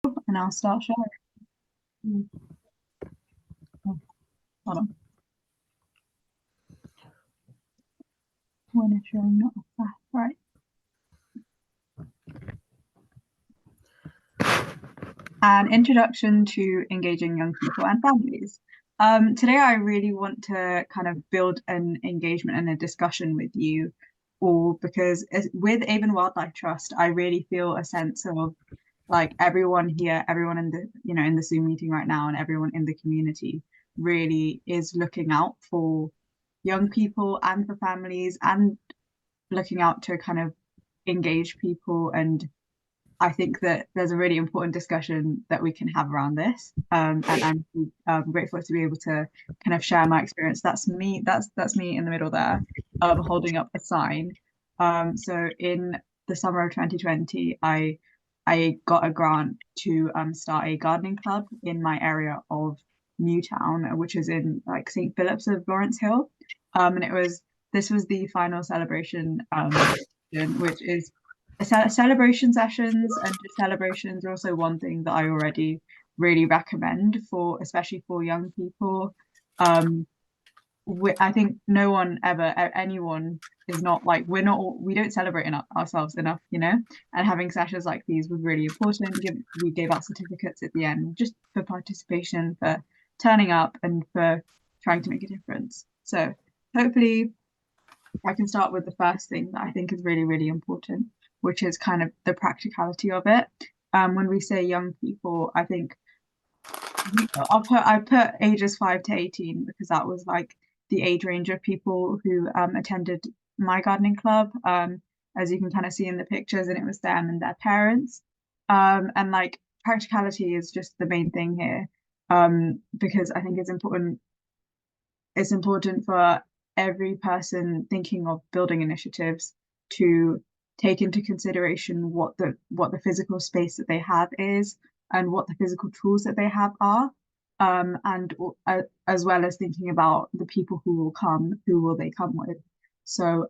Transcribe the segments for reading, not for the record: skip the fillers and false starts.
And I'll start sharing. Oh, hold on. When it's showing not right. An introduction to engaging young people and families. Today, I really want to kind of build an engagement and a discussion with you all because with Avon Wildlife Trust, I really feel a sense of like everyone here, everyone in the in the Zoom meeting right now, and everyone in the community really is looking out for young people and for families and looking out to kind of engage people. And I think that there's a really important discussion that we can have around this. And I'm grateful to be able to kind of share my experience. That's me. That's me in the middle there, holding up a sign. So in the summer of 2020, I got a grant to start a gardening club in my area of Newtown, which is in like St. Philip's of Lawrence Hill. And this was the final celebration which is celebration sessions, and celebrations are also one thing that I already really recommend for, especially for young people. Um, I think no one ever, anyone is not like, we don't celebrate ourselves enough, and having sessions like these was really important. We gave out certificates at the end just for participation, for turning up, and for trying to make a difference. So hopefully I can start with the first thing that I think is really, really important, which is kind of the practicality of it. When we say young people, I think I put ages 5 to 18 because that was like the age range of people who attended my gardening club. As you can kind of see in the pictures, and it was them and their parents. And like practicality is just the main thing here. Because I think it's important for every person thinking of building initiatives to take into consideration what the physical space that they have is and what the physical tools that they have are, and as well as thinking about the people who will come, who will they come with. So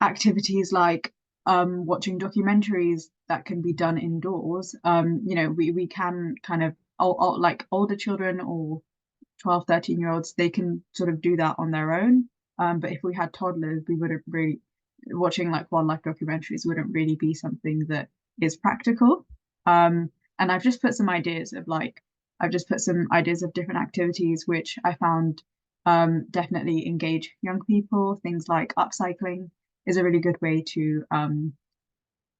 activities like watching documentaries that can be done indoors. We can kind of like older children or 12, 13-year-olds, they can sort of do that on their own. But if we had toddlers, we wouldn't really, watching like wildlife documentaries wouldn't really be something that is practical. And I've just put some ideas of different activities which I found definitely engage young people. Things like upcycling is a really good way to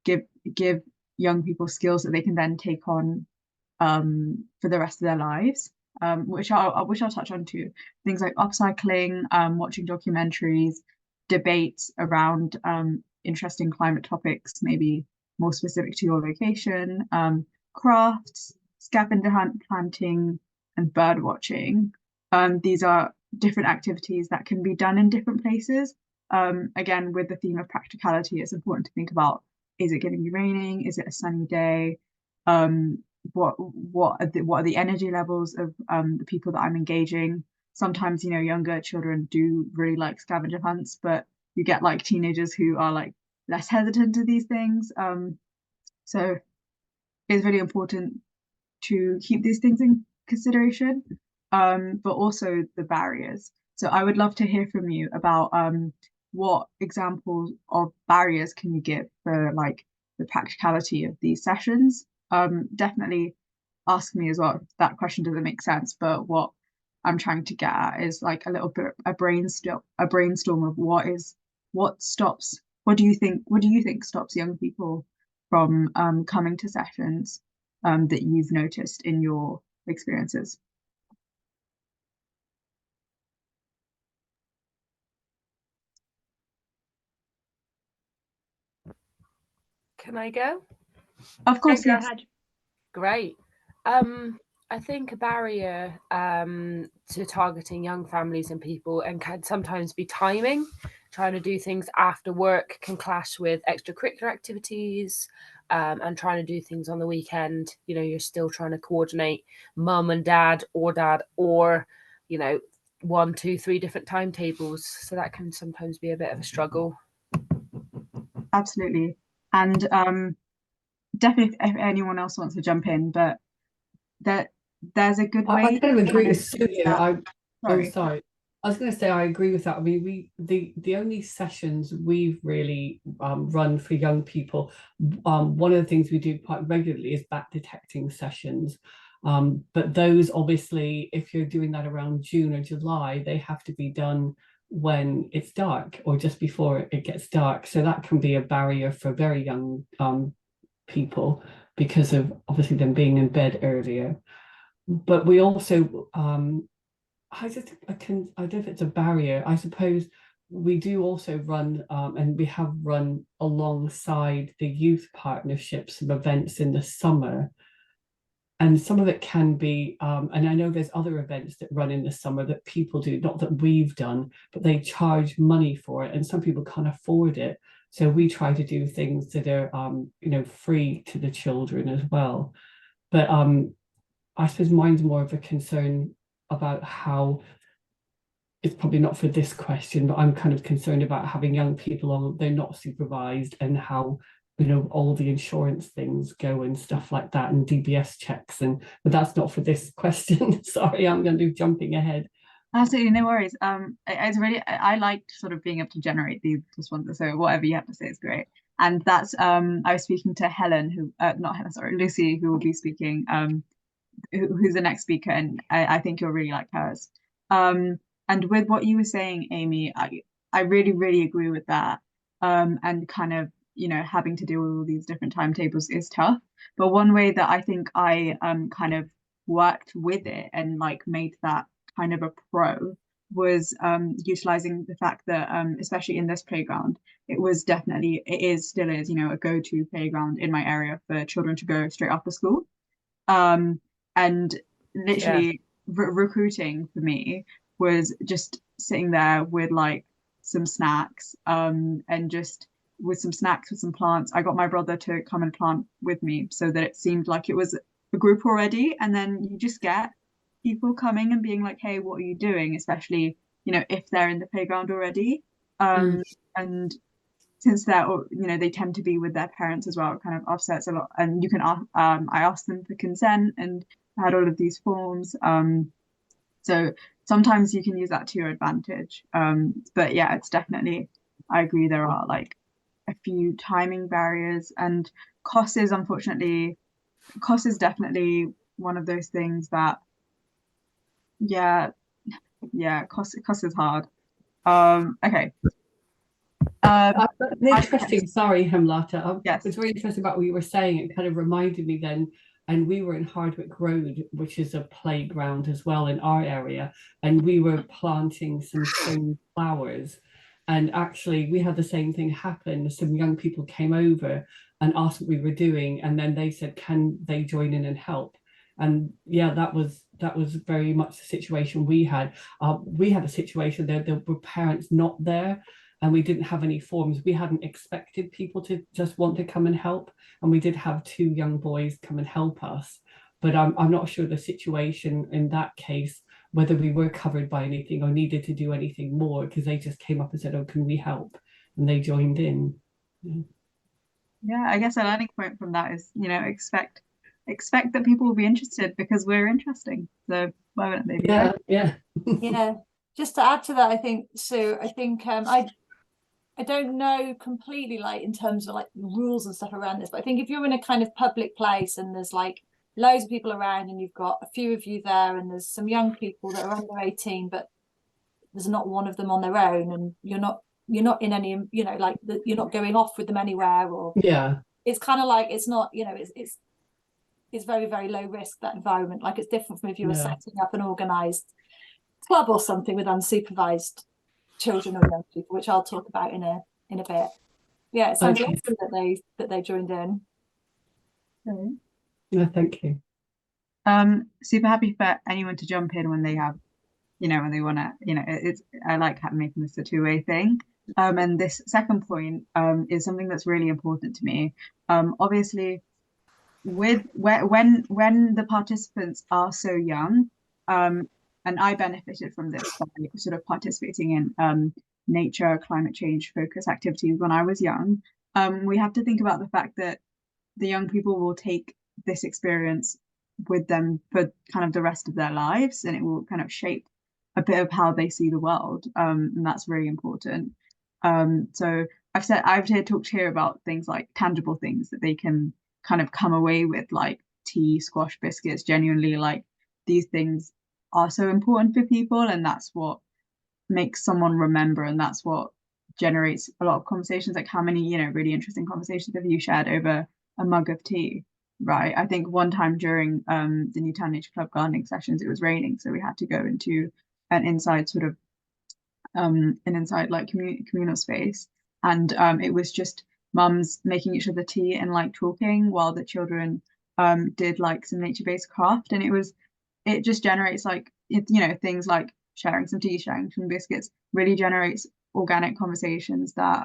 give give young people skills that they can then take on for the rest of their lives, which I'll touch on too. Things like upcycling, watching documentaries, debates around interesting climate topics, maybe more specific to your location, crafts, scavenger hunt planting, and bird watching. These are different activities that can be done in different places. Again, with the theme of practicality, it's important to think about, is it going to be raining? Is it a sunny day? What are the energy levels of the people that I'm engaging? Sometimes, younger children do really like scavenger hunts, but you get like teenagers who are like less hesitant to these things. So it's really important to keep these things in consideration, but also the barriers. So I would love to hear from you about what examples of barriers can you give for like the practicality of these sessions. Definitely ask me as well if that question doesn't make sense, but what I'm trying to get at is like a little bit a brainstorm of what do you think stops young people from coming to sessions that you've noticed in your experiences? Can I go? Of Yeah, course, go yes. ahead. Great. I think a barrier to targeting young families and people and can sometimes be timing. Trying to do things after work can clash with extracurricular activities, and trying to do things on the weekend. You're still trying to coordinate mum and dad, or, you know, one, two, three different timetables. So that can sometimes be a bit of a struggle. Absolutely. And definitely if anyone else wants to jump in, but that there's a good I way to kind of agree kind of with Sue use here. that. Oh, Sorry. sorry. I was going to say I agree with that. I mean, the only sessions we've really run for young people, one of the things we do quite regularly is back detecting sessions. But those obviously, if you're doing that around June or July, they have to be done when it's dark or just before it gets dark. So that can be a barrier for very young people because of obviously them being in bed earlier. But we also I don't know if it's a barrier. I suppose we do also run and we have run alongside the youth partnerships some events in the summer. And some of it can be, and I know there's other events that run in the summer that people do, not that we've done, but they charge money for it, and some people can't afford it. So we try to do things that are, free to the children as well. But I suppose mine's more of a concern about how it's probably not for this question, but I'm kind of concerned about having young people on, they're not supervised, and how, all the insurance things go and stuff like that, and DBS checks. But that's not for this question. Sorry, I'm going to do jumping ahead. Absolutely, no worries. It's really I liked sort of being able to generate these responses. So whatever you have to say is great. And that's I was speaking to Helen, who not Helen, sorry, Lucy, who will be speaking, who's the next speaker, and I think you'll really like hers. Um, and with what you were saying, Amy, I really, really agree with that. And kind of, having to deal with all these different timetables is tough. But one way that I think I kind of worked with it and like made that kind of a pro was utilizing the fact that especially in this playground, it is still is, a go-to playground in my area for children to go straight after school. Um, and Yeah. literally recruiting for me was just sitting there with like some snacks, and just with some snacks with some plants. I got my brother to come and plant with me so that it seemed like it was a group already. And then you just get people coming and being like, hey, what are you doing? Especially, if they're in the playground already. Mm. And since they tend to be with their parents as well, it kind of offsets a lot. And you can ask, I asked them for consent and I had all of these forms. So sometimes you can use that to your advantage. But yeah, it's definitely, I agree, there are like a few timing barriers, and cost is unfortunately, cost is definitely one of those things that, yeah, yeah, cost is hard. Okay. Interesting. Sorry, Hemlata. Yes. It's really interesting about what you were saying. It kind of reminded me then, and we were in Hardwick Road, which is a playground as well in our area, and we were planting some spring flowers. And actually, we had the same thing happen. Some young people came over and asked what we were doing, and then they said, "Can they join in and help?" And yeah, that was very much the situation we had. We had a situation there were parents not there, and we didn't have any forms. We hadn't expected people to just want to come and help. And we did have two young boys come and help us. But I'm not sure the situation in that case, whether we were covered by anything or needed to do anything more, because they just came up and said, oh, can we help? And they joined in. Yeah. Yeah, I guess a learning point from that is, expect that people will be interested because we're interesting. So why wouldn't they be, right? Yeah, yeah. Yeah. Just to add to that, I think, Sue, I think I don't know completely like in terms of like rules and stuff around this, but I think if you're in a kind of public place and there's like loads of people around and you've got a few of you there and there's some young people that are under 18, but there's not one of them on their own, and you're not in any, like you're not going off with them anywhere, or Yeah. it's kind of like it's not, it's very, very low risk, that environment. Like it's different from if you were setting up an organized club or something with unsupervised children or young people, which I'll talk about in a bit. Yeah, it sounds awesome that they joined in. Okay. No, thank you. Super happy for anyone to jump in when they have, when they want to, I like making this a two-way thing. And this second point is something that's really important to me. Obviously, when the participants are so young, and I benefited from this by sort of participating in nature, climate change focus activities when I was young. We have to think about the fact that the young people will take this experience with them for kind of the rest of their lives, and it will kind of shape a bit of how they see the world. And that's really important. So I've talked here about things like tangible things that they can kind of come away with, like tea, squash biscuits. Genuinely, like, these things are so important for people, and that's what makes someone remember, and that's what generates a lot of conversations. Like, how many, really interesting conversations have you shared over a mug of tea, right? I think one time during the Newtown Nature Club gardening sessions, it was raining, so we had to go into an inside sort of like communal space, and it was just mums making each other tea and like talking while the children did like some nature-based craft, and it just generates like things like sharing some tea, sharing some biscuits, really generates organic conversations that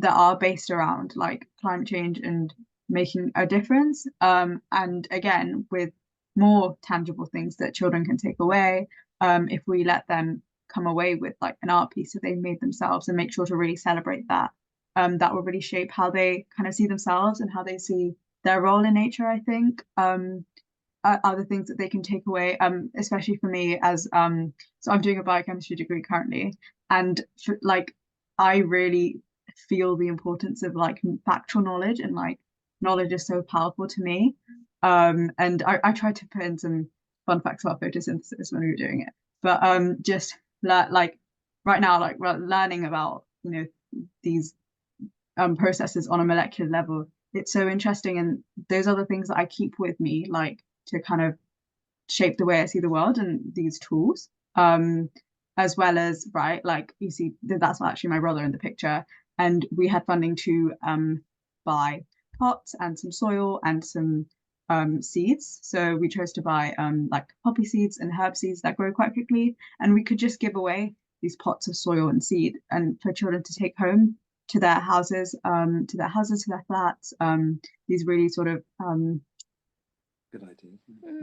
are based around like climate change and making a difference, and again with more tangible things that children can take away, if we let them come away with like an art piece that they've made themselves and make sure to really celebrate that, that will really shape how they kind of see themselves and how they see their role in nature, I think. Other things that they can take away, especially for me as so I'm doing a biochemistry degree currently, and like I really feel the importance of like factual knowledge, and like knowledge is so powerful to me. And I tried to put in some fun facts about photosynthesis when we were doing it, but just like right now, like learning about these processes on a molecular level, it's so interesting, and those are the things that I keep with me, like to kind of shape the way I see the world and these tools. As well as, right, like you see, that's actually my brother in the picture, and we had funding to buy pots and some soil and some seeds. So we chose to buy like poppy seeds and herb seeds that grow quite quickly, and we could just give away these pots of soil and seed, and for children to take home to their houses, to their flats. These really sort of good idea.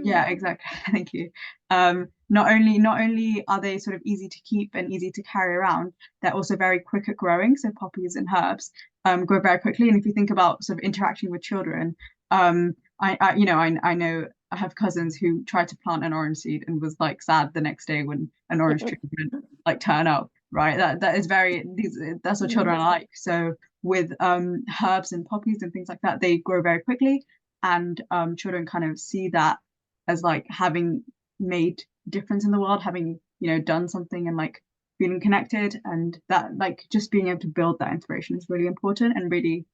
Yeah, exactly. Thank you. Not only are they sort of easy to keep and easy to carry around, they're also very quick at growing. So poppies and herbs grow very quickly. And if you think about sort of interacting with children, I know I have cousins who tried to plant an orange seed and was like sad the next day when an orange tree would like turn up. Right. That is that's what children are like. So with herbs and poppies and things like that, they grow very quickly, and children kind of see that as like having made difference in the world, having done something, and like feeling connected, and that like just being able to build that inspiration is really important and really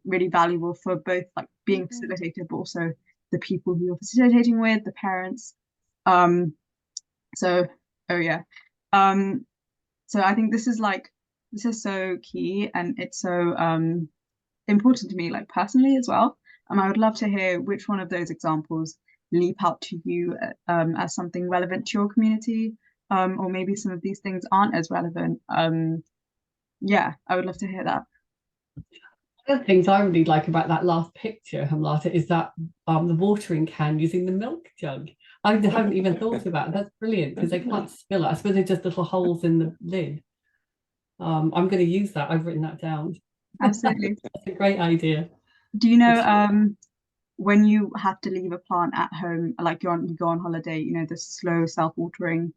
really valuable for both like being facilitated, but also the people who you're facilitating with, the parents. So I think this is so key, and it's so important to me, like personally as well. I would love to hear which one of those examples leap out to you as something relevant to your community, or maybe some of these things aren't as relevant. Yeah, I would love to hear that. One of the things I really like about that last picture, Hemlata, is that the watering can using the milk jug. I haven't even thought about it. That's brilliant, because they can't spill it. I suppose they're just little holes in the lid. I'm going to use that. I've written that down. Absolutely. That's a great idea. Do you know when you have to leave a plant at home, like you go on holiday, the slow self-watering?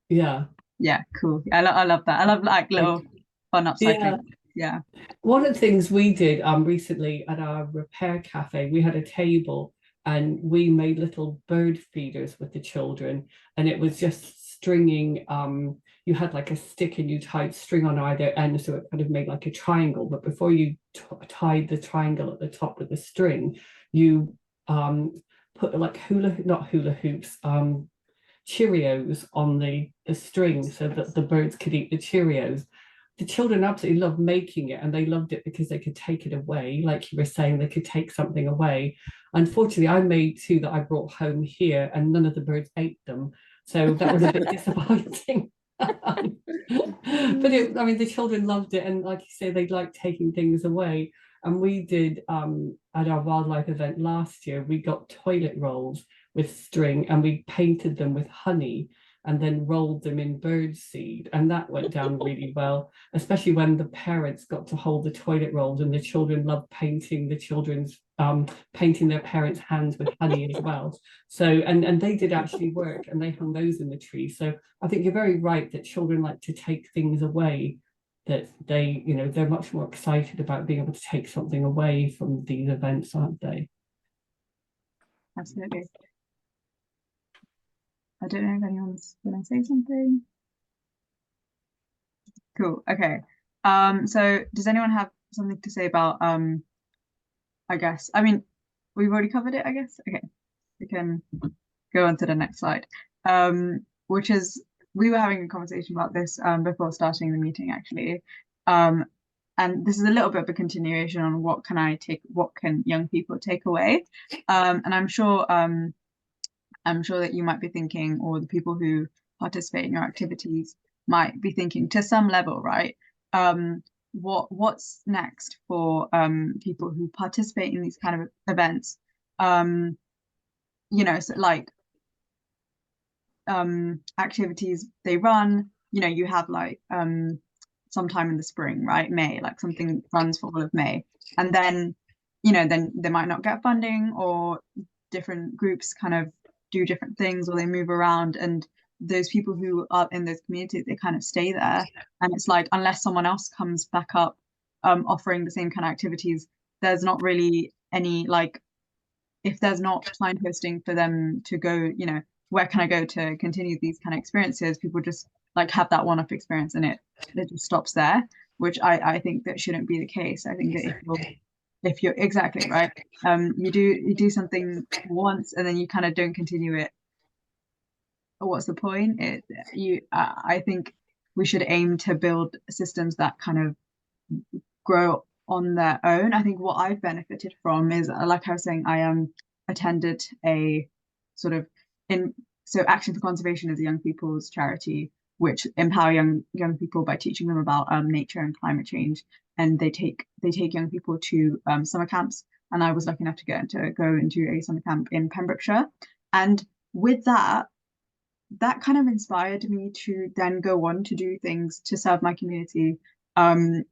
Yeah. Yeah, cool. I love that. I love like little fun upcycling. Yeah. One of the things we did recently at our repair cafe, we had a table and we made little bird feeders with the children, and it was just stringing. You had like a stick and you tied string on either end, so it kind of made like a triangle. But before you tied the triangle at the top with the string, you put like not hula hoops, Cheerios on the string so that the birds could eat the Cheerios. The children absolutely loved making it, and they loved it because they could take it away. Like you were saying, they could take something away. Unfortunately, I made two that I brought home here, and none of the birds ate them. So that was a bit disappointing. But the children loved it, and like you say, they like taking things away. And we did at our wildlife event last year, we got toilet rolls with string and we painted them with honey. and then rolled them in birdseed, and that went down really well, especially when the parents got to hold the toilet rolls, and the children loved painting painting their parents' hands with honey as well. So and they did actually work, and they hung those in the tree. So I think you're very right that children like to take things away, that they, they're much more excited about being able to take something away from these events, aren't they? Absolutely. I don't know if anyone's gonna say something. Cool. Okay. So does anyone have something to say about I guess, I mean, we've already covered it, I guess. Okay, we can go on to the next slide. Which is, we were having a conversation about this before starting the meeting, actually. And this is a little bit of a continuation on what can young people take away. And I'm sure that you might be thinking, or the people who participate in your activities might be thinking to some level, right? What's next for people who participate in these kind of events? So like activities they run, you have like sometime in the spring, right? May, like something runs for all of May. And then, then they might not get funding, or different groups kind of do different things, or they move around, and those people who are in those communities, they kind of stay there. And it's like, unless someone else comes back up offering the same kind of activities, there's not really any, like, if there's not signposting for them to go, where can I go to continue these kind of experiences, people just like have that one-off experience, and it just stops there, which I think that shouldn't be the case. I think that if you're exactly right, you do something once and then you kind of don't continue it, what's the point? I think we should aim to build systems that kind of grow on their own. I think what I've benefited from is, like I was saying, I attended a sort of Action for Conservation is a young people's charity which empower young people by teaching them about nature and climate change, and they take young people to summer camps. And I was lucky enough to go into a summer camp in Pembrokeshire, and with that kind of inspired me to then go on to do things to serve my community, and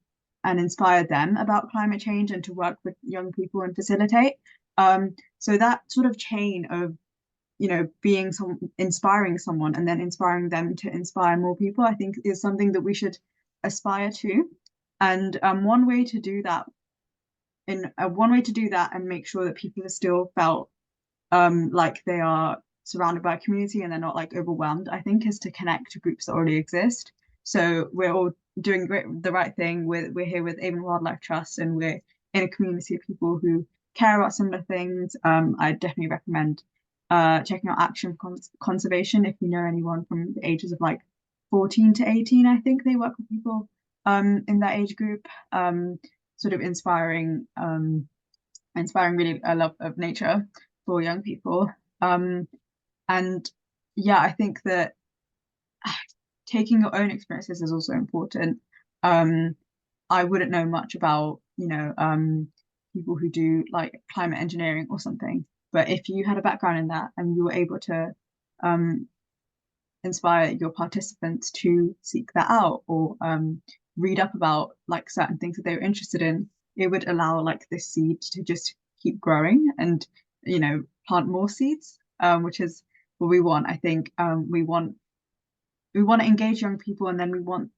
inspire them about climate change, and to work with young people and facilitate. So that sort of chain of, inspiring someone and then inspiring them to inspire more people, I think is something that we should aspire to. And one way to do that and make sure that people are still felt like they are surrounded by a community and they're not like overwhelmed, I think, is to connect to groups that already exist. So we're all doing the right thing. We're here with Avon Wildlife Trust, and we're in a community of people who care about similar things. I definitely recommend checking out Action for Conservation if you know anyone from the ages of like 14 to 18. I think they work with people in that age group, sort of inspiring really a love of nature for young people. And yeah, I think that taking your own experiences is also important. I wouldn't know much about, people who do like climate engineering or something, but if you had a background in that and you were able to inspire your participants to seek that out, or read up about like certain things that they were interested in, it would allow like this seed to just keep growing and, plant more seeds, which is what we want. I think we want to engage young people, and then we want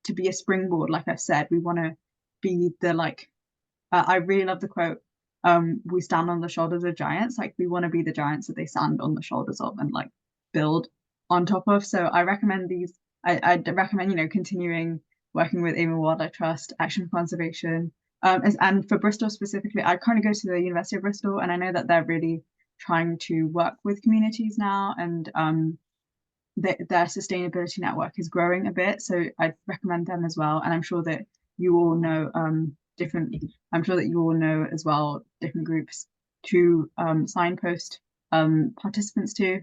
to be a springboard. Like I've said, we want to be the I really love the quote, we stand on the shoulders of giants. Like, we want to be the giants that they stand on the shoulders of and like build on top of. So I recommend I'd recommend, continuing working with Avon Wildlife Trust, Action for Conservation. And for Bristol specifically, I currently go to the University of Bristol, and I know that they're really trying to work with communities now, and their sustainability network is growing a bit. So I'd recommend them as well. And I'm sure that you all know as well different groups to signpost participants to.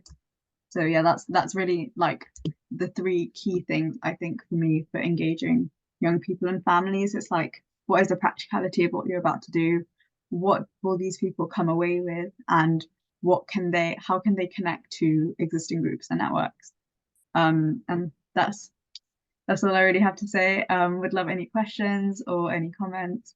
So yeah, that's really like the three key things I think for me for engaging young people and families. It's like, what is the practicality of what you're about to do? What will these people come away with? And how can they connect to existing groups and networks? And that's all I really have to say. Would love any questions or any comments.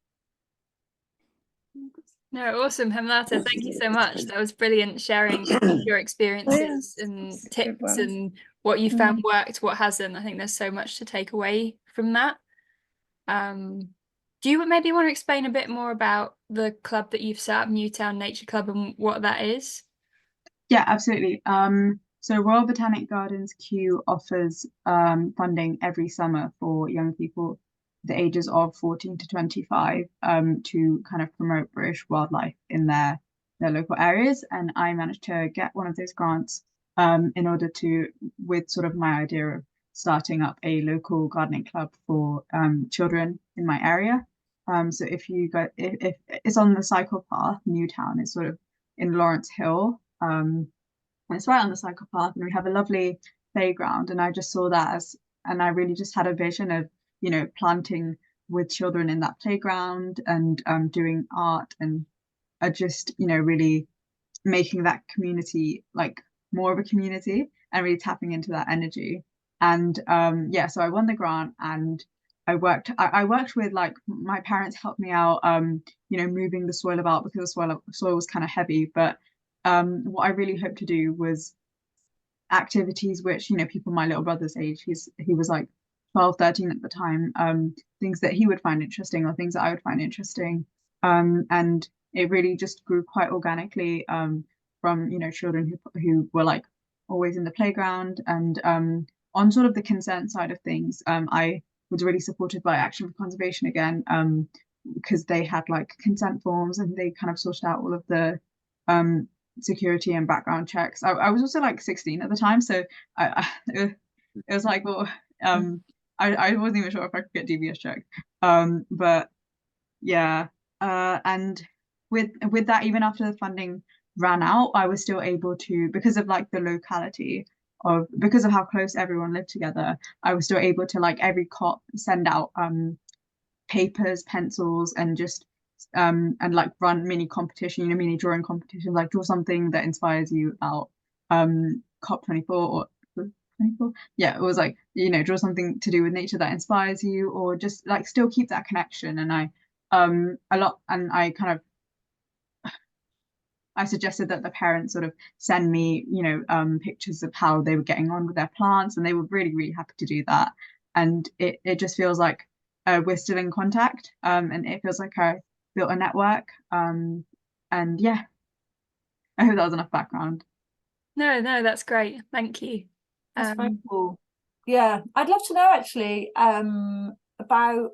No, awesome, Hemlata. Thank you so much. That was brilliant, sharing your experiences and tips and what you found worked, what hasn't. I think there's so much to take away from that. Do you maybe want to explain a bit more about the club that you've set up, Newtown Nature Club, and what that is? Yeah, absolutely. So Royal Botanic Gardens Kew offers funding every summer for young people the ages of 14 to 25 to kind of promote British wildlife in their local areas. And I managed to get one of those grants in order to, with sort of my idea of starting up a local gardening club for children in my area. So if you go, if it's on the cycle path, Newtown is sort of in Lawrence Hill. And it's right on the cycle path, and we have a lovely playground. And I just saw that and I really just had a vision of, planting with children in that playground and doing art and just, really making that community like more of a community and really tapping into that energy. And yeah, so I won the grant and I worked with, like, my parents helped me out, moving the soil about because the soil was kind of heavy. But what I really hoped to do was activities which, people my little brother's age, he was like 12, 13 at the time, things that he would find interesting or things that I would find interesting. And it really just grew quite organically from, children who were like always in the playground. And on sort of the consent side of things, I was really supported by Action for Conservation again, because they had like consent forms and they kind of sorted out all of the security and background checks. I was also like 16 at the time, so it was like, well, I wasn't even sure if I could get DBS checked. But yeah, and with that, even after the funding ran out, I was still able to, because of like the locality because of how close everyone lived together, I was still able to, like, every cop send out papers, pencils, and just and like run mini competition, mini drawing competition, like draw something that inspires you about COP24 or 24. Yeah, it was like, draw something to do with nature that inspires you, or just like still keep that connection. And I suggested that the parents sort of send me, pictures of how they were getting on with their plants, and they were really, really happy to do that. And it just feels like we're still in contact, and it feels like I built a network. And yeah, I hope that was enough background. No, that's great. Thank you. That's very cool. Yeah, I'd love to know actually about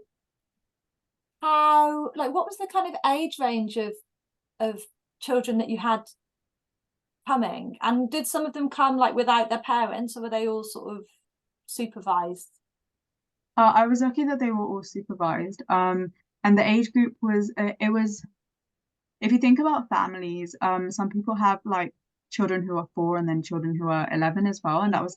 how, like, what was the kind of age range of children that you had coming, and did some of them come like without their parents, or were they all sort of supervised? I was lucky that they were all supervised. And the age group was, it was, if you think about families, some people have like children who are 4 and then children who are 11 as well. And that was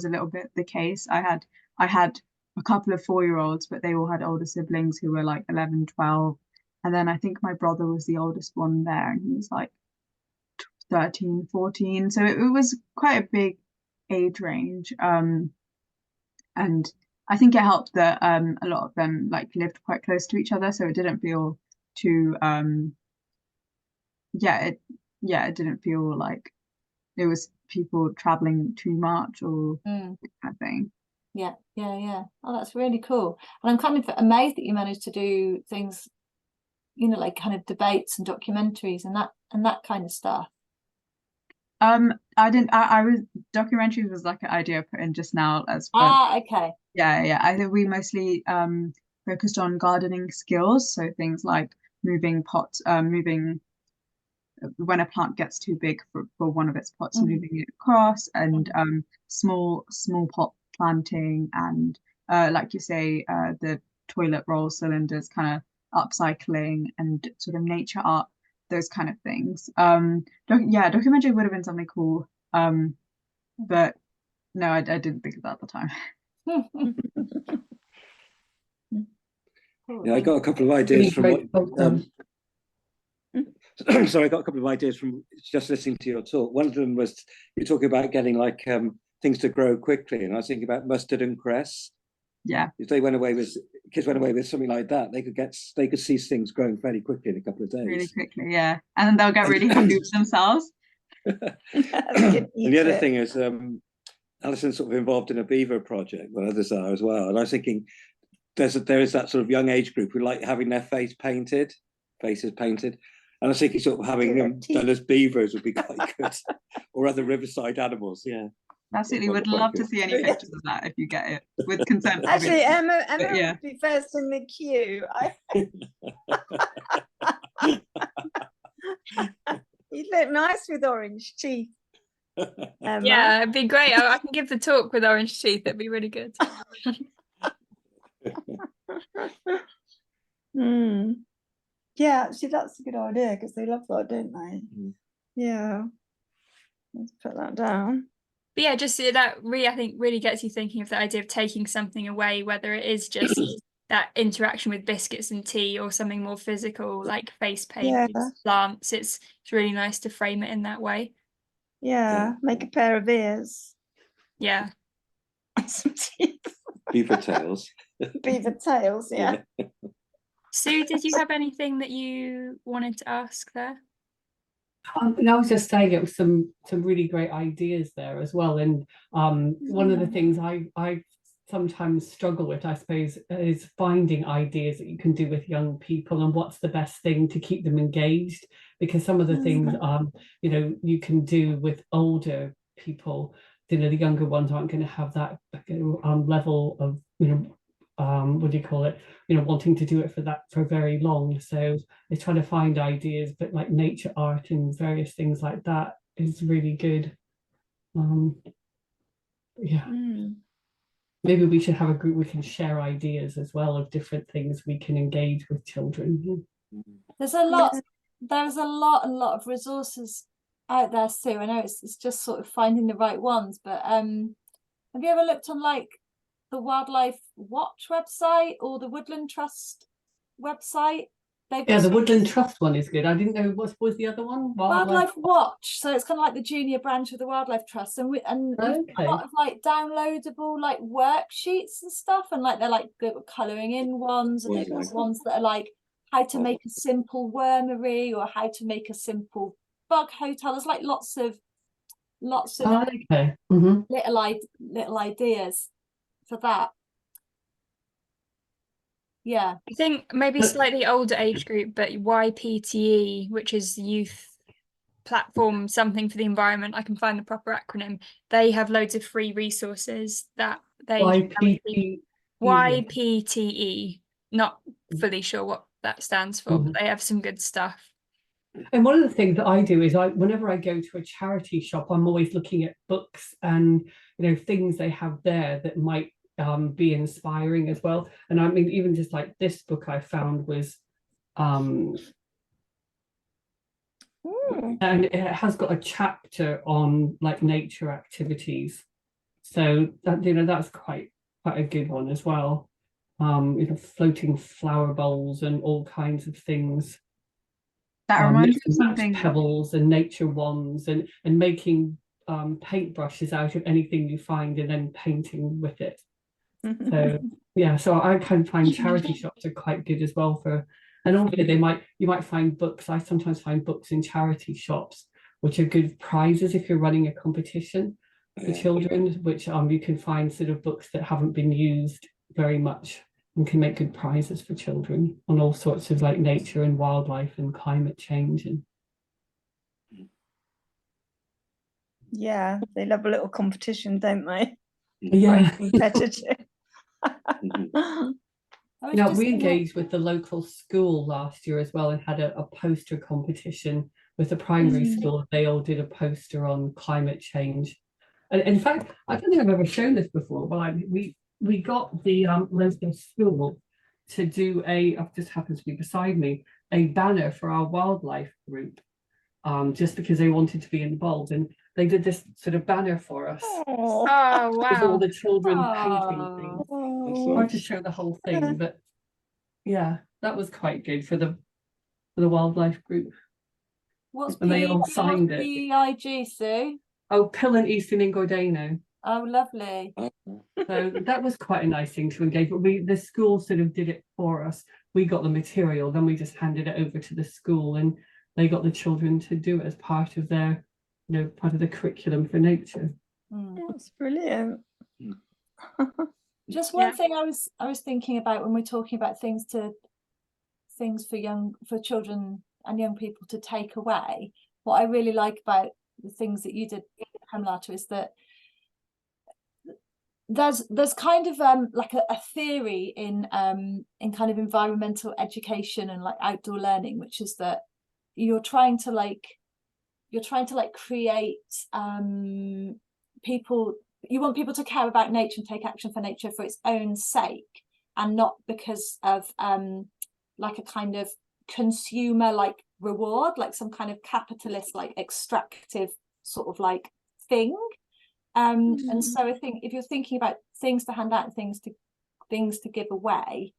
a little bit the case. I had a couple of 4-year-olds, but they all had older siblings who were like 11, 12. And then I think my brother was the oldest one there, and he was like 13, 14. So it was quite a big age range. And I think it helped that a lot of them like lived quite close to each other, so it didn't feel too it didn't feel like it was people traveling too much or that kind of thing. Yeah. Oh, that's really cool. And I'm kind of amazed that you managed to do things, like kind of debates and documentaries and that kind of stuff. I didn't. I was documentaries was like an idea I put in just now as well. Okay. Yeah. I think we mostly focused on gardening skills, so things like moving pots, moving when a plant gets too big for one of its pots, moving it across, and small pot planting, and like you say, the toilet roll cylinders, kind of upcycling and sort of nature art, those kind of things. Documentary would have been something cool, but no, I didn't think of that at the time. Yeah, I got a couple of ideas from what sorry, I got a couple of ideas from just listening to your talk. One of them was you're talking about getting like things to grow quickly. And I was thinking about mustard and cress. Yeah. If they kids went away with something like that, they could see things growing fairly quickly in a couple of days. Really quickly, yeah. And then they'll get really happy with themselves. And the other thing is, Alison's sort of involved in a beaver project, but others are as well. And I was thinking there is that sort of young age group who like having their faces painted. And I was thinking sort of having them done as beavers would be quite good. Or other riverside animals, yeah. Absolutely, would love to see any pictures of that if you get it with consent. Actually, Emma would be first in the queue. You look nice with orange teeth. Yeah, it'd be great. I can give the talk with orange teeth. It'd be really good. Yeah, actually, that's a good idea because they love that, don't they? Yeah. Let's put that down. But yeah, just that really, I think, really gets you thinking of the idea of taking something away, whether it is just that interaction with biscuits and tea or something more physical like face paint, plants. It's really nice to frame it in that way. Yeah, make a pair of ears. Yeah. Some teeth. Beaver tails. Beaver tails, yeah. Sue, did you have anything that you wanted to ask there? And I was just saying it was some really great ideas there as well. And one of the things I sometimes struggle with, I suppose, is finding ideas that you can do with young people and what's the best thing to keep them engaged. Because some of the things you know, you can do with older people, you know, the younger ones aren't going to have that level of, you know, what do you call it, you know, wanting to do it for very long. So they're trying to find ideas, but like nature art and various things like that is really good. Yeah. Maybe we should have a group we can share ideas as well of different things we can engage with children. There's a lot of resources out there, Sue. I know it's just sort of finding the right ones, but have you ever looked on like the Wildlife Watch website or the Woodland Trust website? The Woodland Trust one is good. I didn't know what was the other one. Wildlife Watch. So it's kind of like the junior branch of the Wildlife Trust, and we've got a lot of like downloadable like worksheets and stuff, and like they're like good colouring in ones, and they've got ones that are like how to make a simple wormery or how to make a simple bug hotel. There's like lots of little ideas for that. Yeah, I think maybe slightly older age group, but YPTE, which is Youth Platform Something for the Environment. I can find the proper acronym. They have loads of free resources that they YPTE. Not fully sure what that stands for, but they have some good stuff. And one of the things that I do is whenever I go to a charity shop, I'm always looking at books and, you know, things they have there that might be inspiring as well. And I mean, even just like this book I found was and it has got a chapter on like nature activities, so that, you know, that's quite a good one as well. You know, floating flower bowls and all kinds of things. That reminds me of something. Pebbles and nature wands and making paintbrushes out of anything you find and then painting with it. So yeah, so I can find charity shops are quite good as well for, and also you might find books. I sometimes find books in charity shops which are good prizes if you're running a competition for children, which you can find sort of books that haven't been used very much and can make good prizes for children on all sorts of like nature and wildlife and climate change. And yeah, they love a little competition, don't they? Yeah. Competitive. Now, we engaged with the local school last year as well and had a poster competition with the primary school. They all did a poster on climate change. And in fact, I don't think I've ever shown this before, but we got the local school to do just happens to be beside me, a banner for our wildlife group, just because they wanted to be involved. And they did this sort of banner for us. Oh, wow. With all the children painting things. It's hard to show the whole thing, but yeah, that was quite good for the wildlife group. What's and they all signed it. PIG, Sue? Oh, Pill and Eastern Ingordano. Oh, lovely. So that was quite a nice thing to engage, but the school sort of did it for us. We got the material, then we just handed it over to the school, and they got the children to do it as part of their, part of the curriculum for nature. That's brilliant. Just one thing I was thinking about when we're talking about things for children and young people to take away. What I really like about the things that you did, Hemlata, is that there's kind of like a theory in kind of environmental education and like outdoor learning, which is that you're trying to create people. You want people to care about nature and take action for nature for its own sake, and not because of like a kind of consumer like reward, like some kind of capitalist like extractive sort of like thing. And so I think if you're thinking about things to hand out and things to give away,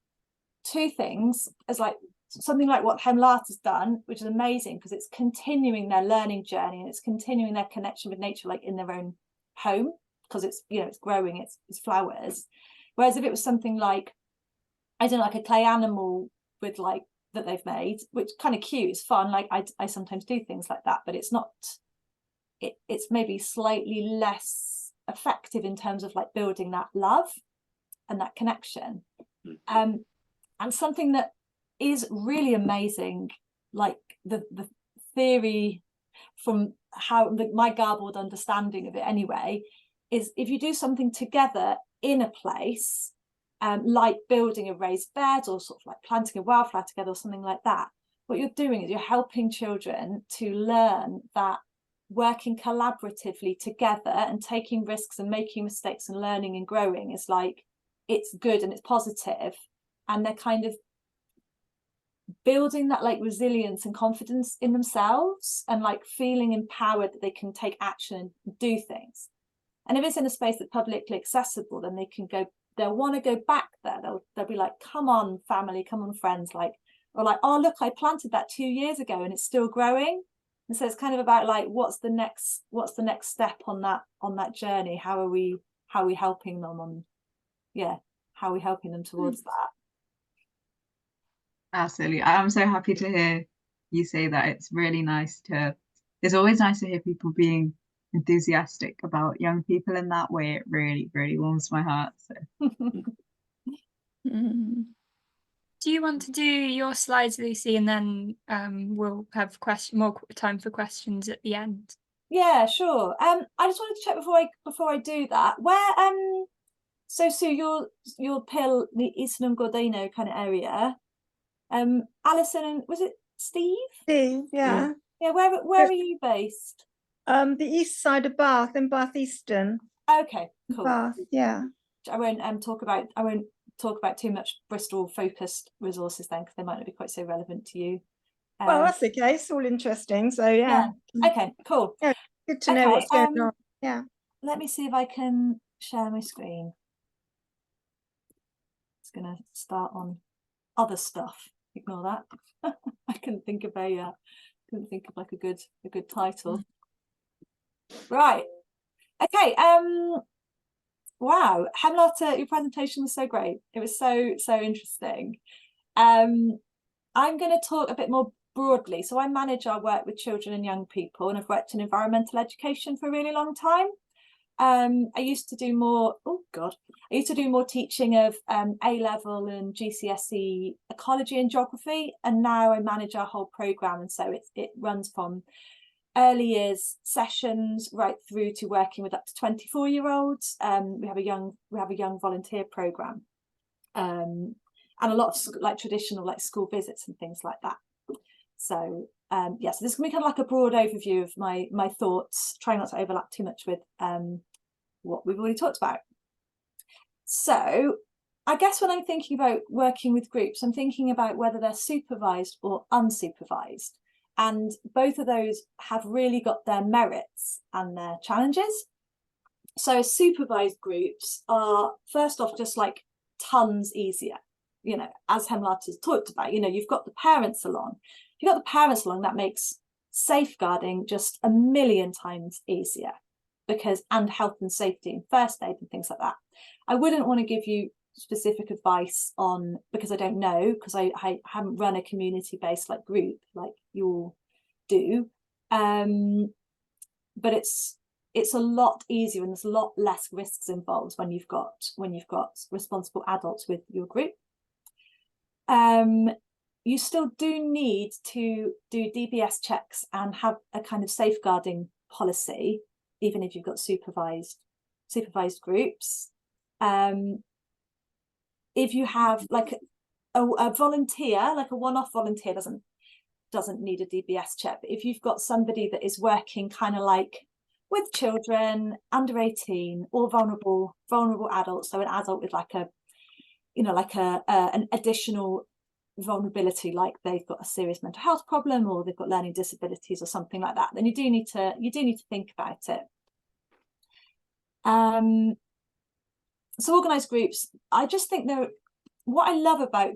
two things as like something like what Hemlata's done, which is amazing because it's continuing their learning journey and it's continuing their connection with nature, like in their own home, because it's it's growing, it's flowers. Whereas if it was something like, I don't know, like a clay animal with like that they've made, which kind of cute, it's fun, like I sometimes do things like that, but it's not, it's maybe slightly less effective in terms of like building that love and that connection. And something that is really amazing, like the theory from how my garbled understanding of it anyway, is if you do something together in a place, like building a raised bed or sort of like planting a wildflower together or something like that, what you're doing is you're helping children to learn that working collaboratively together and taking risks and making mistakes and learning and growing is like, it's good and it's positive, and they're kind of building that like resilience and confidence in themselves and like feeling empowered that they can take action and do things. And if it's in a space that's publicly accessible, then they'll want to go back there. They'll be like, come on family, come on friends, like, or like, oh look, I planted that 2 years ago and it's still growing. And so it's kind of about like, what's the next step on that journey? How are we helping them on, how are we helping them towards that? Absolutely. I'm so happy to hear you say that. It's always nice to hear people being enthusiastic about young people in that way. It really, really warms my heart. So. Do you want to do your slides, Lucy, and then we'll have more time for questions at the end? Yeah, sure. I just wanted to check before I do that. Where so Sue, your Pill, the Eastern Gordino kind of area. Alison and was it Steve? Steve, yeah. Yeah, where are you based? The east side of Bath, in Bath Eastern. Okay, cool. Bath, yeah. I won't talk about too much Bristol focused resources then, because they might not be quite so relevant to you. Well, that's okay. It's all interesting. So yeah. Okay, cool. Yeah, good to know what's going on. Yeah. Let me see if I can share my screen. It's gonna start on other stuff. Ignore that. I couldn't think of like a good title. Right. Okay. Wow, Hemlata, your presentation was so great. It was so interesting. I'm going to talk a bit more broadly. So I manage our work with children and young people, and I've worked in environmental education for a really long time. I used to do more teaching of A-level and GCSE ecology and geography, and now I manage our whole programme, and so it runs from early years sessions right through to working with up to 24-year-olds. We have a young volunteer programme, and a lot of like traditional like school visits and things like that. So so this can be kind of like a broad overview of my thoughts, trying not to overlap too much with what we've already talked about. So I guess when I'm thinking about working with groups, I'm thinking about whether they're supervised or unsupervised. And both of those have really got their merits and their challenges. So supervised groups are, first off, just like tons easier. As Hemlata's talked about, you've got the parents along. If you've got the parents along, that makes safeguarding just a million times easier. because, and health and safety and first aid and things like that. I wouldn't want to give you specific advice on, because I don't know, because I haven't run a community-based like group like you all do, but it's a lot easier and there's a lot less risks involved when you've got responsible adults with your group. You still do need to do DBS checks and have a kind of safeguarding policy, even if you've got supervised groups. If you have like a volunteer, like a one-off volunteer doesn't need a DBS check, but if you've got somebody that is working kind of like with children under 18 or vulnerable adults, so an adult with like a, you know, like an additional vulnerability, like they've got a serious mental health problem or they've got learning disabilities or something like that, then you do need to think about it. So organised groups, I just think what I love about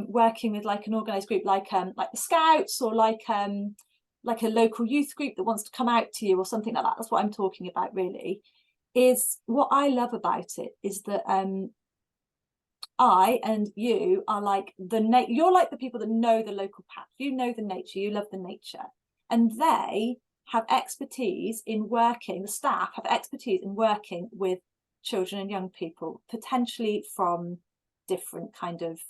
working with like an organised group like the Scouts or like a local youth group that wants to come out to you or something like that, that's what I'm talking about really, is what I love about it is that I and you are like you're like the people that know the local patch, you know the nature, you love the nature, and they have expertise in working, the staff have expertise in working with children and young people, potentially from different kind of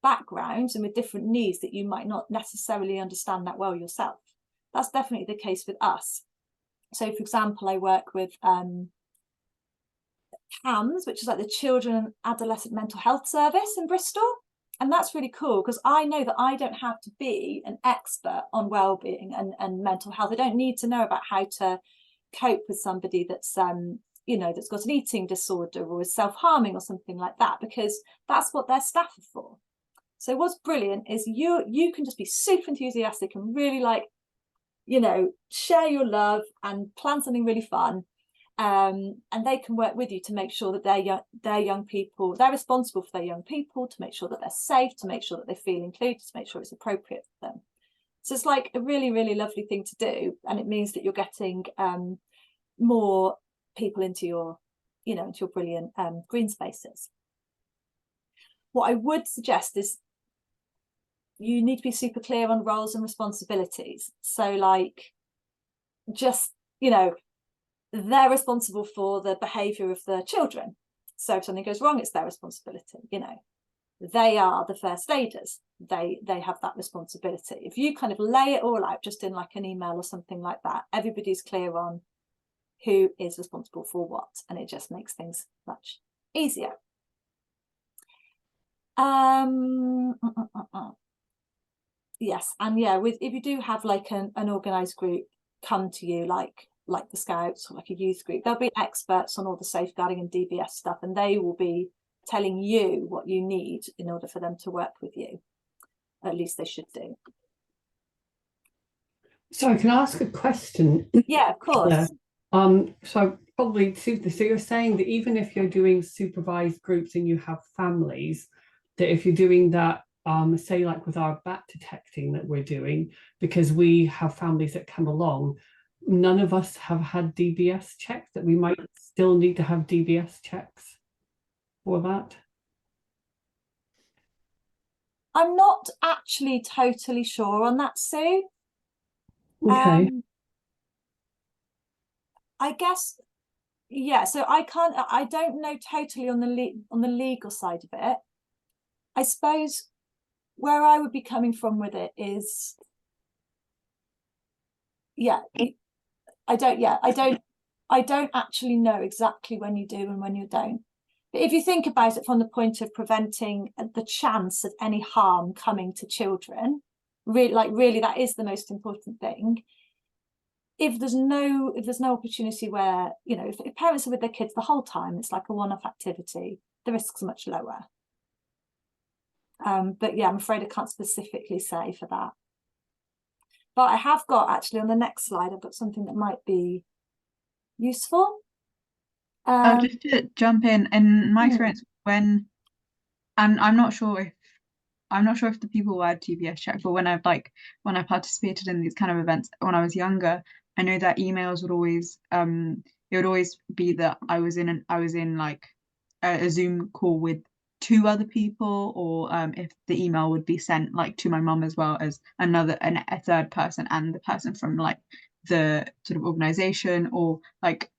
backgrounds and with different needs that you might not necessarily understand that well yourself. That's definitely the case with us. So for example, I work with CAMS, which is like the Children and Adolescent Mental Health Service in Bristol. And that's really cool because I know that I don't have to be an expert on wellbeing and mental health. I don't need to know about how to cope with somebody that's you know, that's got an eating disorder or is self-harming or something like that, because that's what their staff are for. So what's brilliant is you can just be super enthusiastic and really like, you know, share your love and plan something really fun. And they can work with you to make sure that their young people, they're responsible for their young people, to make sure that they're safe, to make sure that they feel included, to make sure it's appropriate for them. So it's like a really, really lovely thing to do. And it means that you're getting more people into your, you know, into your brilliant green spaces. What I would suggest is you need to be super clear on roles and responsibilities. So like, just, you know, they're responsible for the behavior of the children. So if something goes wrong, it's their responsibility, you know. They are the first aiders. They have that responsibility. If you kind of lay it all out just in like an email or something like that, everybody's clear on who is responsible for what, and it just makes things much easier. Yes, and yeah, if you do have like an organised group come to you, like the Scouts or like a youth group, there'll be experts on all the safeguarding and DBS stuff, and they will be telling you what you need in order for them to work with you. At least they should do. Sorry, can I ask a question? Yeah, of course. Yeah. So probably, so you're saying that even if you're doing supervised groups and you have families, that if you're doing that, say like with our bat detecting that we're doing, because we have families that come along, none of us have had DBS checks, that we might still need to have DBS checks for that? I'm not actually totally sure on that, Sue. Okay. I guess, yeah, so I don't know totally on the legal side of it. I suppose where I would be coming from with it is, yeah, I don't actually know exactly when you do and when you don't. But if you think about it from the point of preventing the chance of any harm coming to children, really that is the most important thing. If there's no opportunity where, you know, if parents are with their kids the whole time, it's like a one-off activity, the risks are much lower. But yeah, I'm afraid I can't specifically say for that. But I have got, actually, on the next slide, I've got something that might be useful. Just to jump in my experience, when, and I'm not sure if the people were DBS checked, but when I participated in these kind of events when I was younger, I know that emails would always it would always be that I was in like a Zoom call with two other people, or if the email would be sent like to my mum as well as a third person and the person from like the sort of organization, or like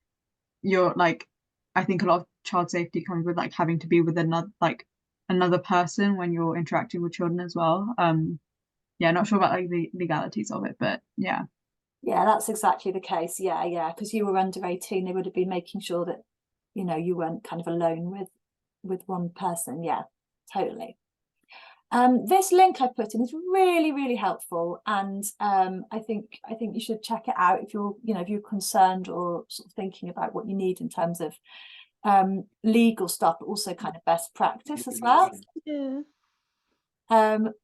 you're like, I think a lot of child safety comes with like having to be with another person when you're interacting with children as well. Yeah, not sure about like the legalities of it, but yeah. Yeah, that's exactly the case. Yeah, because you were under 18, they would have been making sure that, you know, you weren't kind of alone with one person. Yeah, totally. This link I put in is really, really helpful, and I think you should check it out if you're, you know, if you're concerned or sort of thinking about what you need in terms of legal stuff, but also kind of best practice as well. Yeah.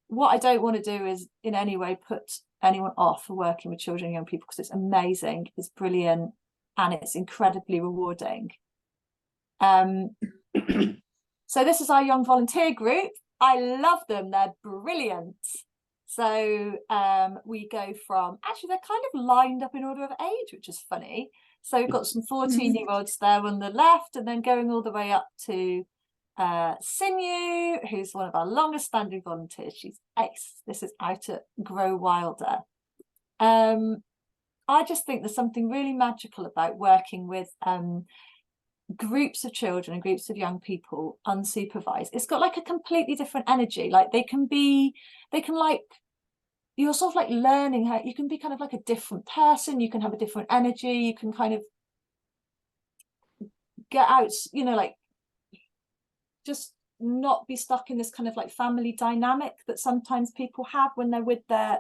What I don't want to do is in any way put anyone off for working with children and young people, because it's amazing, it's brilliant, and it's incredibly rewarding. So this is our young volunteer group. I love them, they're brilliant. So we go from, actually they're kind of lined up in order of age, which is funny. So we've got some 14-year-olds there on the left, and then going all the way up to Sinew, who's one of our longest standing volunteers. She's ace. This is out at Grow Wilder. I just think there's something really magical about working with groups of children and groups of young people unsupervised. It's got like a completely different energy. Like they can like, you're sort of like learning how you can be kind of like a different person, you can have a different energy, you can kind of get out, you know, like just not be stuck in this kind of like family dynamic that sometimes people have when they're with their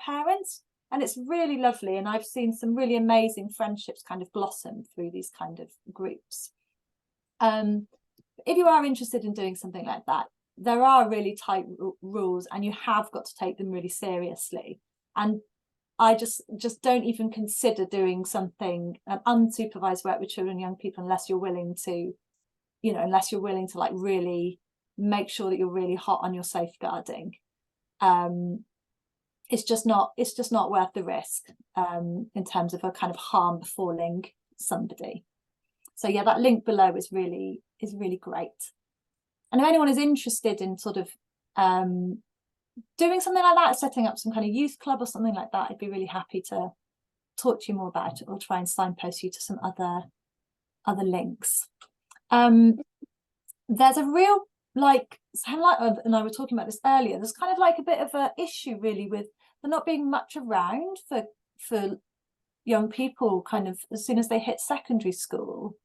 parents. And it's really lovely, and I've seen some really amazing friendships kind of blossom through these kind of groups. If you are interested in doing something like that, there are really tight rules, and you have got to take them really seriously. And I just don't even consider doing something unsupervised work with children and young people unless you're willing to, you know, like really make sure that you're really hot on your safeguarding. It's just not worth the risk in terms of a kind of harm befalling somebody. So yeah, that link below is really great. And if anyone is interested in sort of doing something like that, setting up some kind of youth club or something like that, I'd be really happy to talk to you more about it, or try and signpost you to some other links. There's a real, like Hemlata and I were talking about this earlier, there's kind of like a bit of an issue really with there not being much around for young people kind of as soon as they hit secondary school.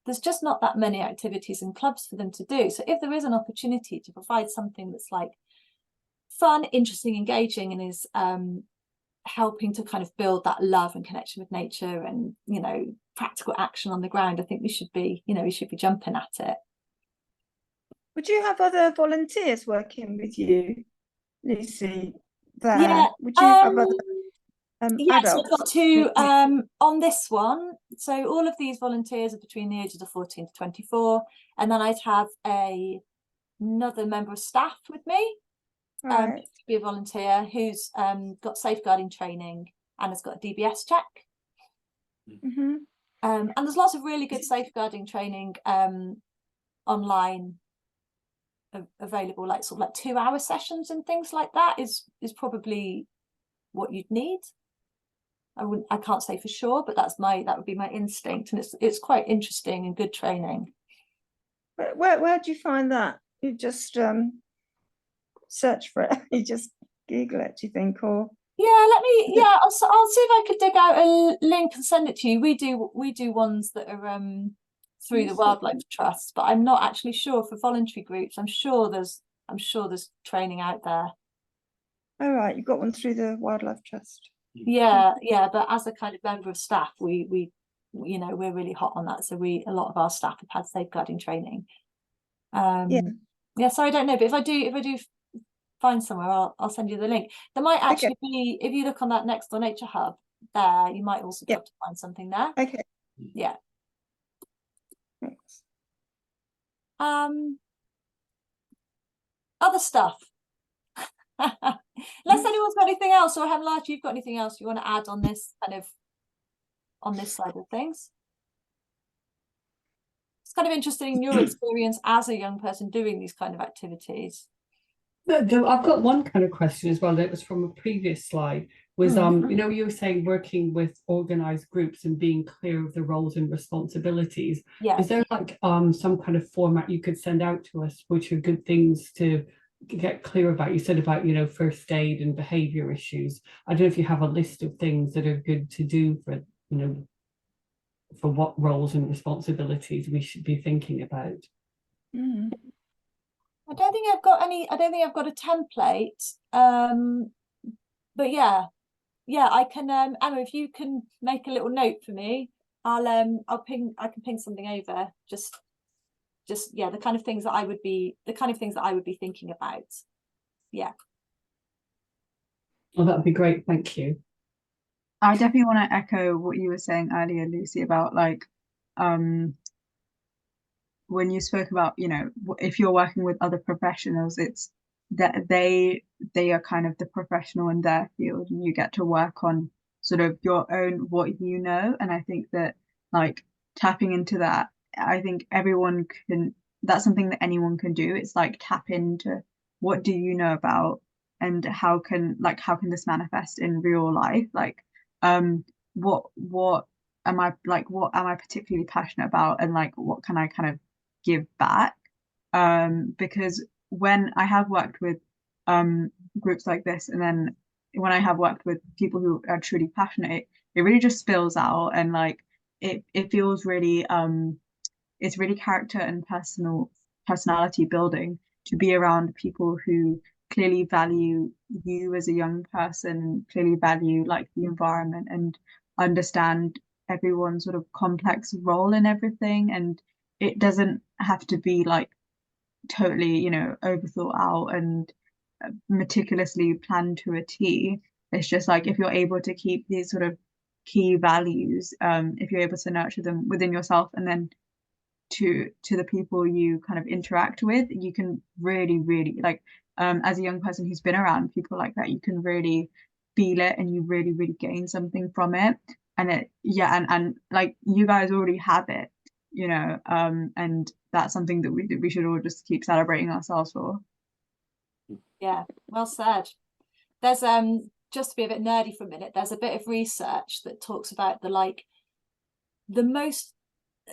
There's just not that many activities and clubs for them to do. So if there is an opportunity to provide something that's like fun, interesting, engaging, and is helping to kind of build that love and connection with nature and, you know, practical action on the ground, I think we should be jumping at it. Would you have other volunteers working with you, Lucy? There? Yeah. Would you have other Yes, adults? I've got two on this one. So all of these volunteers are between the ages of 14 to 24, and then I'd have another member of staff with me, Right. to be a volunteer who's got safeguarding training and has got a DBS check. Mm-hmm. And there's lots of really good safeguarding training online available, like sort of like 2-hour sessions and things like that is probably what you'd need. I can't say for sure, but that would be my instinct, and it's quite interesting and good training. Where do you find that? You just search for it. You just Google it, do you think? Or I'll see if I could dig out a link and send it to you. We do ones that are through the Wildlife Trust, but I'm not actually sure for voluntary groups. I'm sure there's training out there. all right, you've got one through the Wildlife Trust. Yeah, but as a kind of member of staff, we you know, we're really hot on that. So a lot of our staff have had safeguarding training. So I don't know, but if I do find somewhere, I'll send you the link. There might actually be, if you look on that Next Door Nature Hub there, you might also be able to find something there. Okay. Yeah. Thanks. Other stuff. Unless anyone's got anything else, or Hemlata, you've got anything else you want to add on this kind of, on this side of things? kind of interesting in your experience as a young person doing these kind of activities. I've got one kind of question as well that was from a previous slide, was you know, you were saying working with organized groups and being clear of the roles and responsibilities. Yeah. Is there like some kind of format you could send out to us, which are good things to get clear about? You said about, you know, first aid and behavior issues. I don't know if you have a list of things that are good to do for, you know, for what roles and responsibilities we should be thinking about. I don't think I've got any. I don't think I've got a template. But yeah, I can. Emma, if you can make a little note for me, I'll ping. I can ping something over. Just yeah, the kind of things that I would be thinking about. Yeah. Well, that'd be great. Thank you. I definitely want to echo what you were saying earlier, Lucy, about like when you spoke about, you know, if you're working with other professionals, it's that they are kind of the professional in their field, and you get to work on sort of your own what you know. And I think that like tapping into that, I think everyone can, that's something that anyone can do. It's like tap into what do you know about, and how can this manifest in real life? Like what am I like, what am I particularly passionate about, and like what can I kind of give back, because when I have worked with groups like this, and then when I have worked with people who are truly passionate, it really just spills out, and like it feels really it's really character and personality building to be around people who clearly value you as a young person, clearly value like the environment, and understand everyone's sort of complex role in everything. And it doesn't have to be like totally, you know, overthought out and meticulously planned to a T. It's just like if you're able to keep these sort of key values, if you're able to nurture them within yourself, and then to the people you kind of interact with, you can really like as a young person who's been around people like that, you can really feel it, and you really gain something from it. And it, yeah, and like you guys already have it, you know, and that's something that we should all just keep celebrating ourselves for. Yeah, well said. There's just to be a bit nerdy for a minute, there's a bit of research that talks about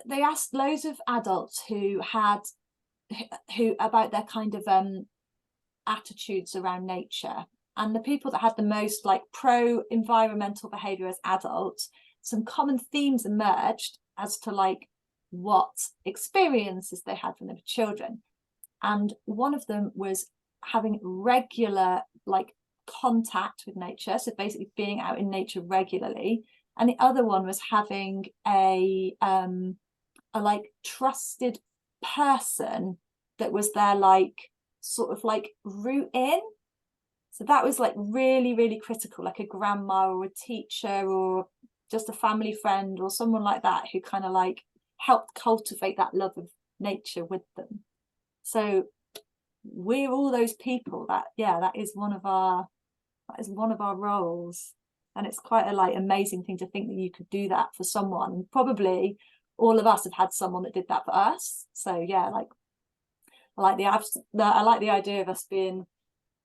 they asked loads of adults who about their kind of attitudes around nature, and the people that had the most like pro environmental behavior as adults, some common themes emerged as to like what experiences they had when they were children. And one of them was having regular like contact with nature, so basically being out in nature regularly. And the other one was having a like trusted person that was their like sort of like route in. So that was like really critical, like a grandma or a teacher or just a family friend or someone like that who kind of like helped cultivate that love of nature with them. So we're all those people that, yeah, that is one of our roles. And it's quite a like amazing thing to think that you could do that for someone. Probably all of us have had someone that did that for us. So yeah, like I like the idea of us being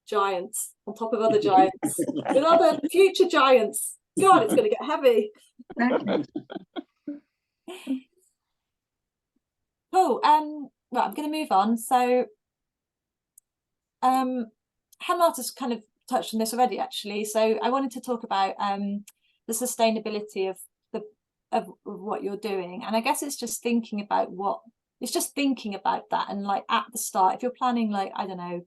giants on top of other giants with other future giants. God, it's going to get heavy. Cool. Right, I'm going to move on. So Hemlata's kind of touched on this already, actually. So I wanted to talk about the sustainability of what you're doing, and I guess it's just thinking about that. And like at the start, if you're planning like, I don't know,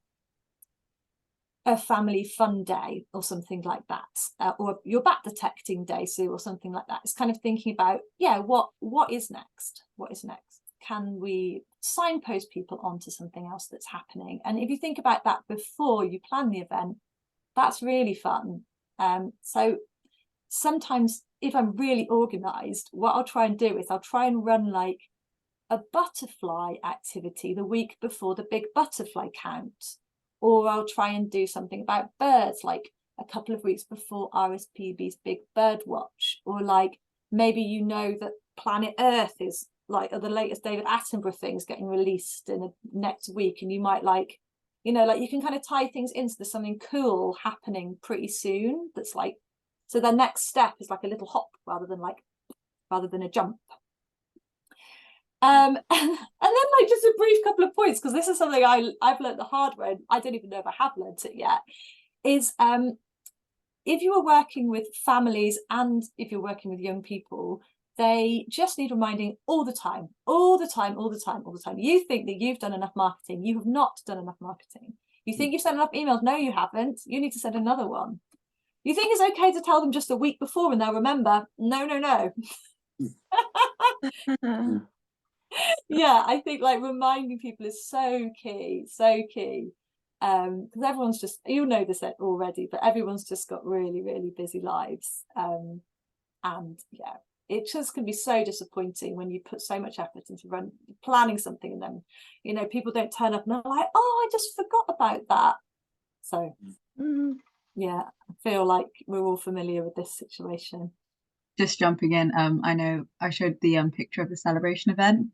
a family fun day or something like that, or your bat detecting day, Sue, or something like that, it's kind of thinking about, yeah, what is next? Can we signpost people onto something else that's happening? And if you think about that before you plan the event, that's really fun. So sometimes if I'm really organized, what I'll try and do is I'll try and run like a butterfly activity the week before the big butterfly count, or I'll try and do something about birds like a couple of weeks before RSPB's big bird watch, or like maybe you know that planet Earth is like the latest David Attenborough things getting released in next week, and you might like, you know, like you can kind of tie things into there's something cool happening pretty soon that's like, so the next step is like a little hop rather than a jump. And then like just a brief couple of points, because this is something I've learned the hard way, and I don't even know if I have learned it yet, is if you are working with families and if you're working with young people, they just need reminding all the time. You think that you've done enough marketing. You have not done enough marketing. You think you've sent enough emails. No, you haven't. You need to send another one. You think it's okay to tell them just a week before and they'll remember. No. Yeah, I think like reminding people is so key. Because everyone's just, you know this already, but everyone's just got really, really busy lives. And yeah, it just can be so disappointing when you put so much effort into planning something, and then, you know, people don't turn up and they're like, oh, I just forgot about that. So yeah, I feel like we're all familiar with this situation. Just jumping in, I know I showed the picture of the celebration event.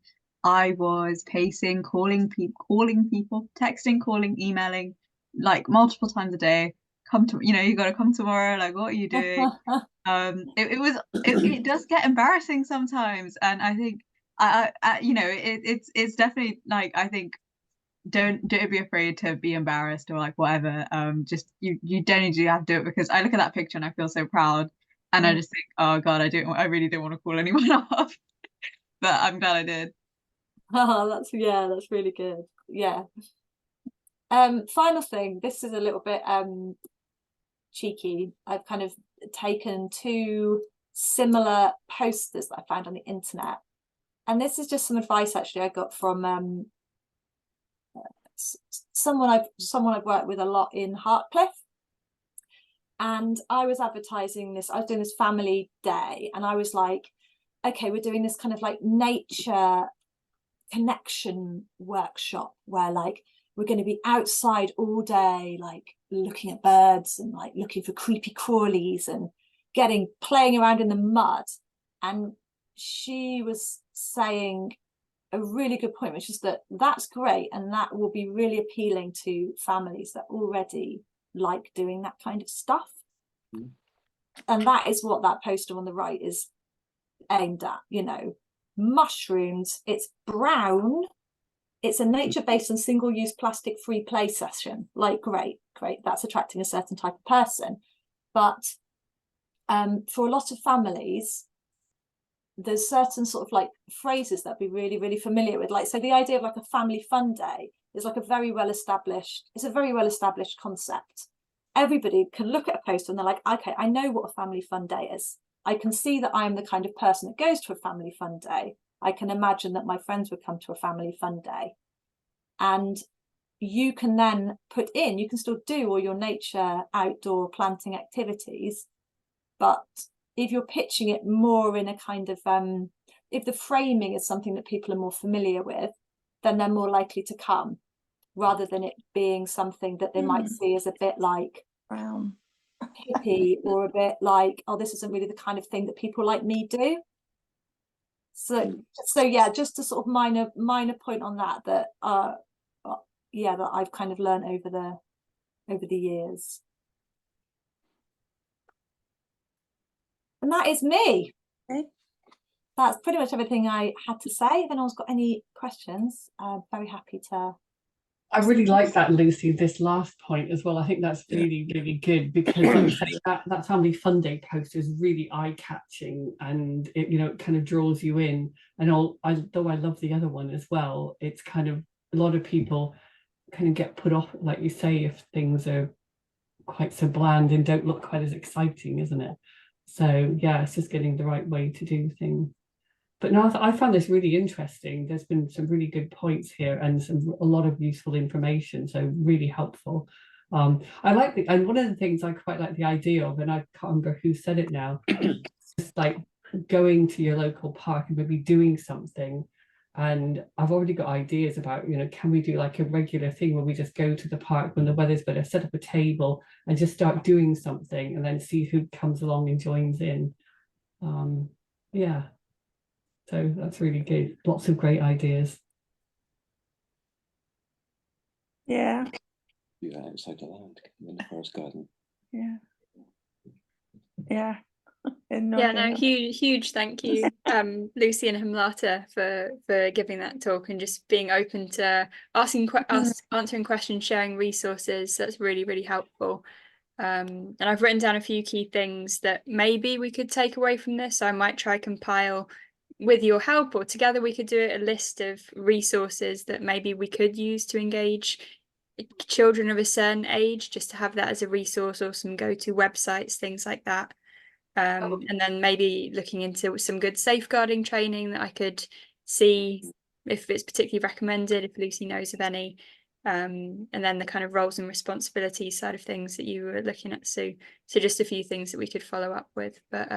I was pacing, calling people, texting, calling, emailing, like multiple times a day. Come to, you know, you got to come tomorrow. Like, what are you doing? It does get embarrassing sometimes, and I think you know, it's definitely like, I think don't be afraid to be embarrassed or like whatever. Just you don't need to have to do it, because I look at that picture and I feel so proud, and I just think, oh God, I really don't want to call anyone off, but I'm glad I did. Oh, that's really good. Yeah. Final thing, this is a little bit cheeky. I've kind of taken two similar posters that I found on the internet, and this is just some advice actually I got from someone I've worked with a lot in Hartcliffe. And I was advertising this, I was doing this family day, and I was like, okay, we're doing this kind of like nature connection workshop where like we're going to be outside all day, like looking at birds and like looking for creepy crawlies and playing around in the mud. And she was saying a really good point, which is that that's great, and that will be really appealing to families that already like doing that kind of stuff. And that is what that poster on the right is aimed at, you know. Mushrooms, it's brown, it's a nature-based and single-use plastic-free play session. Like, great, that's attracting a certain type of person. But for a lot of families, there's certain sort of like phrases that be really, really familiar with. Like, so the idea of like a family fun day is like a very well established concept. Everybody can look at a poster and they're like, okay, I know what a family fun day is. I can see that I am the kind of person that goes to a family fun day. I can imagine that my friends would come to a family fun day. And you can then you can still do all your nature outdoor planting activities, but if you're pitching it more in a kind of, if the framing is something that people are more familiar with, then they're more likely to come, rather than it being something that they might see as a bit like brown hippie, or a bit like, oh, this isn't really the kind of thing that people like me do. So yeah, just a sort of minor point on that yeah, that I've kind of learned over the years. And that is me. Okay. That's pretty much everything I had to say. If anyone's got any questions, I'm very happy to. I really like that, Lucy, this last point as well. I think that's really, really good, because that family fun day post is really eye-catching, and it, you know, it kind of draws you in. And though I love the other one as well, it's kind of, a lot of people kind of get put off, like you say, if things are quite so bland and don't look quite as exciting, isn't it? So yeah, it's just getting the right way to do things. But no, I found this really interesting. There's been some really good points here, and a lot of useful information, so really helpful. I like and one of the things I quite like the idea of, and I can't remember who said it now, just like going to your local park and maybe doing something. And I've already got ideas about, you know, can we do like a regular thing where we just go to the park when the weather's better, set up a table and just start doing something, and then see who comes along and joins in. Yeah. So that's really good. Lots of great ideas. Yeah. Do that outside the land in the forest garden. Yeah. Yeah. Yeah, no, huge thank you, Lucy and Hemlata, for giving that talk and just being open to answering questions, sharing resources. That's really helpful. And I've written down a few key things that maybe we could take away from this. So I might try compile, with your help or together, we could do a list of resources that maybe we could use to engage children of a certain age, just to have that as a resource, or some go-to websites, things like that. And then maybe looking into some good safeguarding training that I could see if it's particularly recommended, if Lucy knows of any. And then the kind of roles and responsibilities side of things that you were looking at, Sue. So just a few things that we could follow up with. But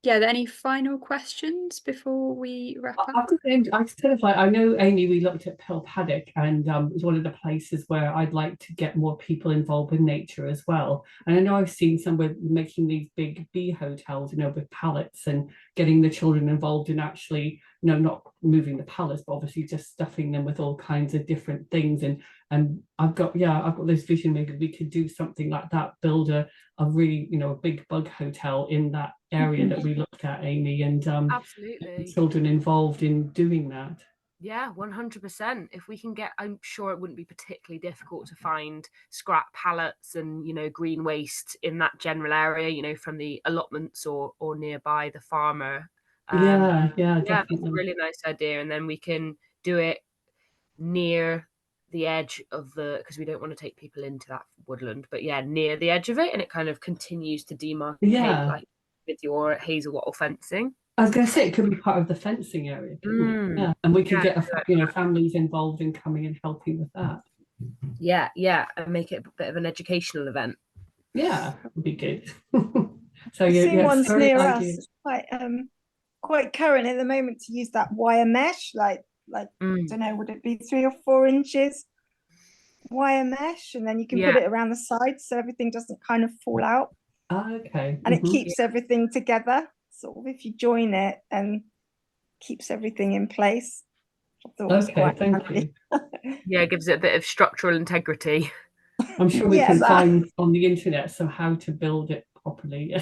yeah, are there any final questions before we wrap up? I know, Amy, we looked at Pill Paddock, and it was one of the places where I'd like to get more people involved with nature as well. And I know I've seen somewhere making these big bee hotels, with pallets, and getting the children involved in actually, not moving the pallets, but obviously just stuffing them with all kinds of different things. And I've got this vision, maybe we could do something like that, build a really, a big bug hotel in that area that we looked at, Amy, and Absolutely. children involved in doing that. Yeah, 100%. If we can get, I'm sure it wouldn't be particularly difficult to find scrap pallets and, green waste in that general area, from the allotments or nearby the farmer. Yeah, That's definitely. a really nice idea. And then we can do it near the edge of because we don't want to take people into that woodland, but near the edge of it, and it kind of continues to demarcate like with your hazel wattle fencing. I was going to say it could be part of the fencing area, couldn't it? Yeah, and we could get families involved in coming and helping with that. Yeah, and make it a bit of an educational event. Yeah, that would be good. So I've seen ones near ideas. us, quite current at the moment, to use that wire mesh, like I don't know, would it be 3 or 4 inches wire mesh, and then you can put it around the sides so everything doesn't kind of fall out. Okay. And it keeps everything together, sort of, if you join it, and keeps everything in place. Okay, thank you. Yeah, it gives it a bit of structural integrity. I'm sure we can find on the internet how to build it properly.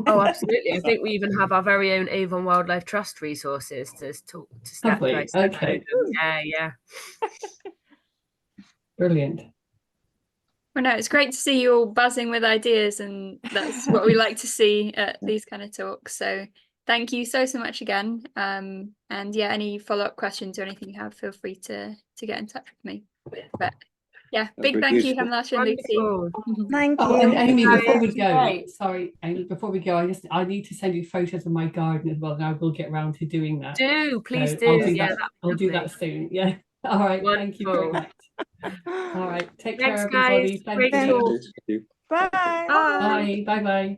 Oh, absolutely. I think we even have our very own Avon Wildlife Trust resources to standardize. Okay. Yeah. Brilliant. Well, no, it's great to see you all buzzing with ideas, and that's what we like to see at these kind of talks. So thank you so much again. And yeah, any follow-up questions or anything you have, feel free to get in touch with me. But yeah, big thank you, Hemlata and Lucy. Thank you. And Amy, before we go, sorry, Amy, before we go, I need to send you photos of my garden as well, and I will get around to doing that. Please do. I'll do that soon. Yeah. All right. Wonderful. Thank you very much. All right. Take care, everybody. Thank you. Bye. Bye. Bye. Bye.